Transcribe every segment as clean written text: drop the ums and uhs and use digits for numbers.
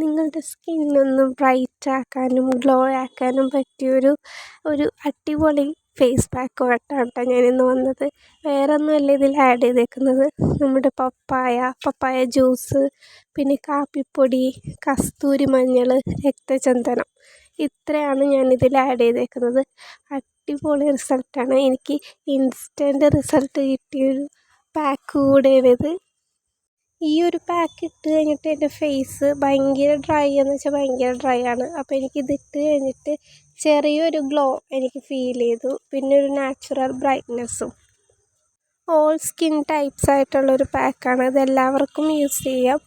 നിങ്ങളുടെ സ്കിന്നൊന്ന് ബ്രൈറ്റ് ആക്കാനും ഗ്ലോ ആക്കാനും പറ്റിയൊരു അടിപൊളി ഫേസ് പാക്കുമായിട്ടാണ് കേട്ടോ ഞാനിന്ന് വന്നത്. വേറെ ഒന്നുമല്ല ഇതിൽ ആഡ് ചെയ്തേക്കുന്നത്, നമ്മുടെ പപ്പായ ജ്യൂസ്, പിന്നെ കാപ്പിപ്പൊടി, കസ്തൂരി മഞ്ഞൾ, രക്തചന്ദനം, ഇത്രയാണ് ഞാനിതിൽ ആഡ് ചെയ്തേക്കുന്നത്. അടിപൊളി റിസൾട്ടാണ്, എനിക്ക് ഇൻസ്റ്റൻറ്റ് റിസൾട്ട് കിട്ടിയൊരു പാക്ക് കൂടെയാണിത്. ഈ ഒരു പാക്ക് ഇട്ട് കഴിഞ്ഞിട്ട് എൻ്റെ ഫേസ് ഭയങ്കര ഡ്രൈ എന്ന് വെച്ചാൽ ഭയങ്കര ഡ്രൈ ആണ്. അപ്പോൾ എനിക്കിത് ഇട്ട് കഴിഞ്ഞിട്ട് ചെറിയൊരു ഗ്ലോ എനിക്ക് ഫീൽ ചെയ്തു, പിന്നെ ഒരു നാച്ചുറൽ ബ്രൈറ്റ്നെസ്സും. ഓൾ സ്കിൻ ടൈപ്സ് ആയിട്ടുള്ളൊരു പാക്കാണ്, ഇതെല്ലാവർക്കും യൂസ് ചെയ്യാം.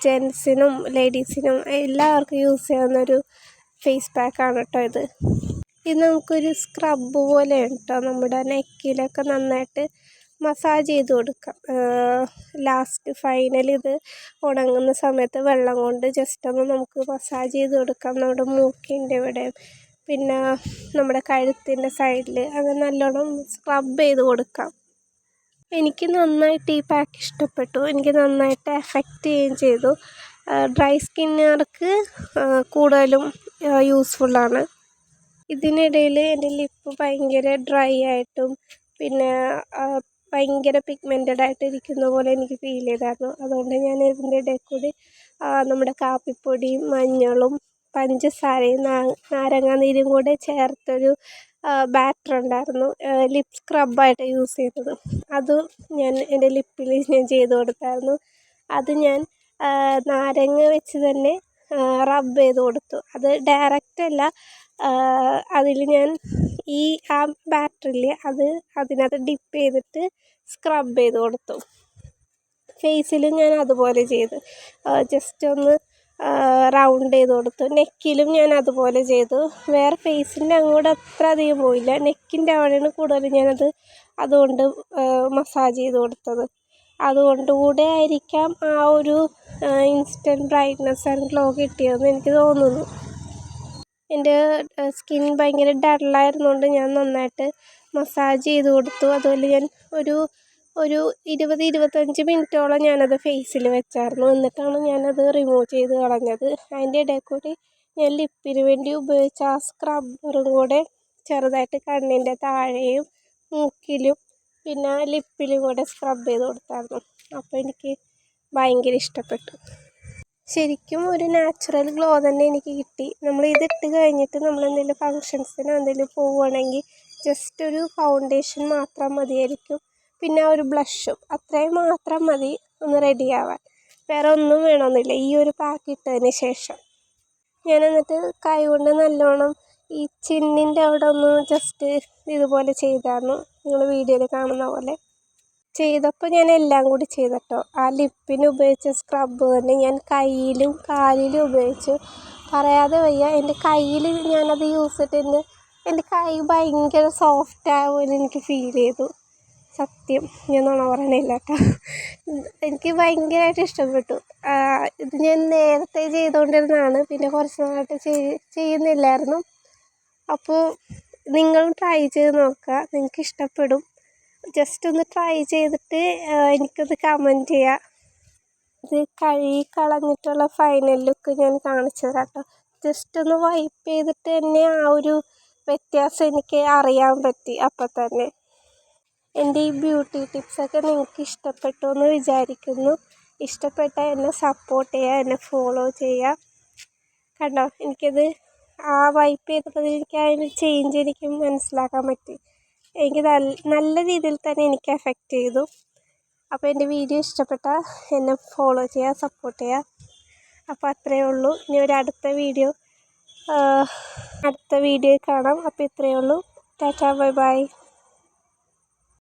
ജെൻസിനും ലേഡീസിനും എല്ലാവർക്കും യൂസ് ചെയ്യാവുന്നൊരു ഫേസ് പാക്കാണ് കേട്ടോ ഇത്. ഇത് നമുക്കൊരു സ്ക്രബ് പോലെയാണ് കേട്ടോ, നമ്മുടെ നെക്കിലൊക്കെ നന്നായിട്ട് മസാജ് ചെയ്ത് കൊടുക്കാം. ലാസ്റ്റ് ഫൈനൽ ഇത് ഉണങ്ങുന്ന സമയത്ത് വെള്ളം കൊണ്ട് ജസ്റ്റ് ഒന്ന് നമുക്ക് മസാജ് ചെയ്ത് കൊടുക്കാം, നമ്മുടെ മൂക്കിൻ്റെ ഇവിടെ, പിന്നെ നമ്മുടെ കഴുത്തിൻ്റെ സൈഡിൽ, അങ്ങനെ നല്ലോണം സ്ക്രബ് ചെയ്ത് കൊടുക്കാം. എനിക്ക് നന്നായിട്ട് ഈ പാക്ക് ഇഷ്ടപ്പെട്ടു, എനിക്ക് നന്നായിട്ട് എഫക്റ്റ് ചെയ്യുകയും ചെയ്തു. ഡ്രൈ സ്കിന്നുകാർക്ക് കൂടുതലും യൂസ്ഫുള്ളാണ്. ഇതിനിടയിൽ എൻ്റെ ലിപ്പ് ഭയങ്കര ഡ്രൈ ആയിട്ടും പിന്നെ ഭയങ്കര പിഗ്മെൻറ്റഡ് ആയിട്ട് ഇരിക്കുന്ന പോലെ എനിക്ക് ഫീൽ ചെയ്തായിരുന്നു. അതുകൊണ്ട് ഞാൻ ഇതിൻ്റെ ഇടയിൽ കൂടി നമ്മുടെ കാപ്പിപ്പൊടിയും മഞ്ഞളും പഞ്ചസാരയും നാരങ്ങാനീരും കൂടെ ചേർത്തൊരു ബാറ്റർ ഉണ്ടായിരുന്നു, ലിപ്പ് സ്ക്രബായിട്ട് യൂസ് ചെയ്തത്. അത് ഞാൻ എൻ്റെ ലിപ്പിൽ ഞാൻ ചെയ്ത് കൊടുത്തായിരുന്നു. അത് ഞാൻ നാരങ്ങ വെച്ച് തന്നെ റബ്ബ് ചെയ്ത് കൊടുത്തു. അത് ഡയറക്റ്റ് അല്ല, അതിൽ ഞാൻ ആ ബാറ്ററിൽ അതിനകത്ത് ഡിപ്പ് ചെയ്തിട്ട് സ്ക്രബ് ചെയ്ത് കൊടുത്തു. ഫേസിലും ഞാൻ അതുപോലെ ചെയ്ത് ജസ്റ്റ് ഒന്ന് റൗണ്ട് ചെയ്ത് കൊടുത്തു. നെക്കിലും ഞാൻ അതുപോലെ ചെയ്തു. വേറെ ഫേസിൻ്റെ അങ്ങോട്ട് അത്ര അധികം പോയില്ല, നെക്കിൻ്റെ അവിടെയാണ് കൂടുതൽ ഞാനത് അതുകൊണ്ട് മസാജ് ചെയ്ത് കൊടുത്തത്. അതുകൊണ്ടുകൂടെ ആയിരിക്കാം ആ ഒരു ഇൻസ്റ്റൻറ്റ് ബ്രൈറ്റ്നസ് ആൻഡ് ഗ്ലോ കിട്ടിയതെന്ന് എനിക്ക് തോന്നുന്നു. എൻ്റെ സ്കിൻ ഭയങ്കര ഡള്ളായിരുന്നുകൊണ്ട് ഞാൻ നന്നായിട്ട് മസാജ് ചെയ്ത് കൊടുത്തു. അതുപോലെ ഞാൻ ഒരു 20-25 മിനിറ്റോളം ഞാനത് ഫേസിൽ വെച്ചായിരുന്നു. എന്നിട്ടാണ് ഞാനത് റിമൂവ് ചെയ്ത് കളഞ്ഞത്. അതിൻ്റെ ഇടയിൽ കൂടി ഞാൻ ലിപ്പിന് വേണ്ടി ഉപയോഗിച്ച ആ സ്ക്രബ്ബറും കൂടെ ചെറുതായിട്ട് കണ്ണിൻ്റെ താഴെയും മൂക്കിലും പിന്നെ ലിപ്പിലും കൂടെ സ്ക്രബ് ചെയ്ത് കൊടുത്തായിരുന്നു. അപ്പോൾ എനിക്ക് ഭയങ്കര ഇഷ്ടപ്പെട്ടു. ശരിക്കും ഒരു നാച്ചുറൽ ഗ്ലോ തന്നെ എനിക്ക് കിട്ടി. നമ്മൾ ഇതിട്ട് കഴിഞ്ഞിട്ട് നമ്മളെന്തെങ്കിലും ഫങ്ഷൻസിനോ എന്തെങ്കിലും പോവുകയാണെങ്കിൽ ജസ്റ്റ് ഒരു ഫൗണ്ടേഷൻ മാത്രം മതിയായിരിക്കും, പിന്നെ ഒരു ബ്ലഷും, അത്രയും മാത്രം മതി ഒന്ന് റെഡി ആവാൻ. വേറെ ഒന്നും വേണമെന്നില്ല ഈ ഒരു പാക്ക് ഇട്ടതിന് ശേഷം. ഞാൻ എന്നിട്ട് കൈ കൊണ്ട് നല്ലോണം ഈ ചിന്നിൻ്റെ അവിടെ ഒന്ന് ജസ്റ്റ് ഇതുപോലെ ചെയ്തായിരുന്നു, നിങ്ങൾ വീഡിയോയിൽ കാണുന്ന പോലെ ചെയ്തപ്പോൾ ഞാൻ എല്ലാം കൂടി ചെയ്തിട്ടോ. ആ ലിപ്പിന് ഉപയോഗിച്ച സ്ക്രബ്ബ് തന്നെ ഞാൻ കയ്യിലും കാലിലും ഉപയോഗിച്ചു. പറയാതെ വയ്യ, എൻ്റെ കയ്യിൽ ഞാനത് യൂസ് ചെയ്തിട്ട് എൻ്റെ കൈ ഭയങ്കര സോഫ്റ്റ് ആയ പോലെ എനിക്ക് ഫീൽ ചെയ്തു. സത്യം, ഞാൻ നുണ പറയണില്ല കേട്ടോ, എനിക്ക് ഭയങ്കരമായിട്ട് ഇഷ്ടപ്പെട്ടു. ഇത് ഞാൻ നേരത്തെ ചെയ്തുകൊണ്ടിരുന്നതാണ്, പിന്നെ കുറച്ച് നാളായിട്ട് ചെയ്യുന്നില്ലായിരുന്നു. അപ്പോൾ നിങ്ങളും ട്രൈ ചെയ്ത് നോക്കുക, നിങ്ങൾക്ക് ഇഷ്ടപ്പെടും. ജസ്റ്റ് ഒന്ന് ട്രൈ ചെയ്തിട്ട് എനിക്കൊന്ന് കമൻറ്റ് ചെയ്യുക. ഇത് കഴുകി കളഞ്ഞിട്ടുള്ള ഫൈനൽ ലുക്ക് ഞാൻ കാണിച്ചു തരാം കേട്ടോ. ജസ്റ്റ് ഒന്ന് വൈപ്പ് ചെയ്തിട്ട് തന്നെ ആ ഒരു വ്യത്യാസം എനിക്ക് അറിയാൻ പറ്റി അപ്പം തന്നെ. എൻ്റെ ഈ ബ്യൂട്ടി ടിപ്സൊക്കെ നിങ്ങൾക്ക് ഇഷ്ടപ്പെട്ടു എന്ന് വിചാരിക്കുന്നു. ഇഷ്ടപ്പെട്ടാൽ എന്നെ സപ്പോർട്ട് ചെയ്യുക, എന്നെ ഫോളോ ചെയ്യുക. കണ്ടോ, എനിക്കത് ആ വൈപ്പ് ചെയ്തപ്പോൾ എനിക്ക് അതിന് ചേഞ്ച് എനിക്ക് മനസ്സിലാക്കാൻ പറ്റി. എനിക്ക് നല്ല രീതിയിൽ തന്നെ എനിക്ക് എഫക്റ്റ് ചെയ്തു. അപ്പോൾ എൻ്റെ വീഡിയോ ഇഷ്ടപ്പെട്ടാൽ എന്നെ ഫോളോ ചെയ്യുക, സപ്പോർട്ട് ചെയ്യുക. അപ്പോൾ അത്രയേ ഉള്ളൂ. ഇനി അടുത്ത വീഡിയോ കാണാം. അപ്പോൾ ഇത്രയേ ഉള്ളൂ. Tata, bye bye.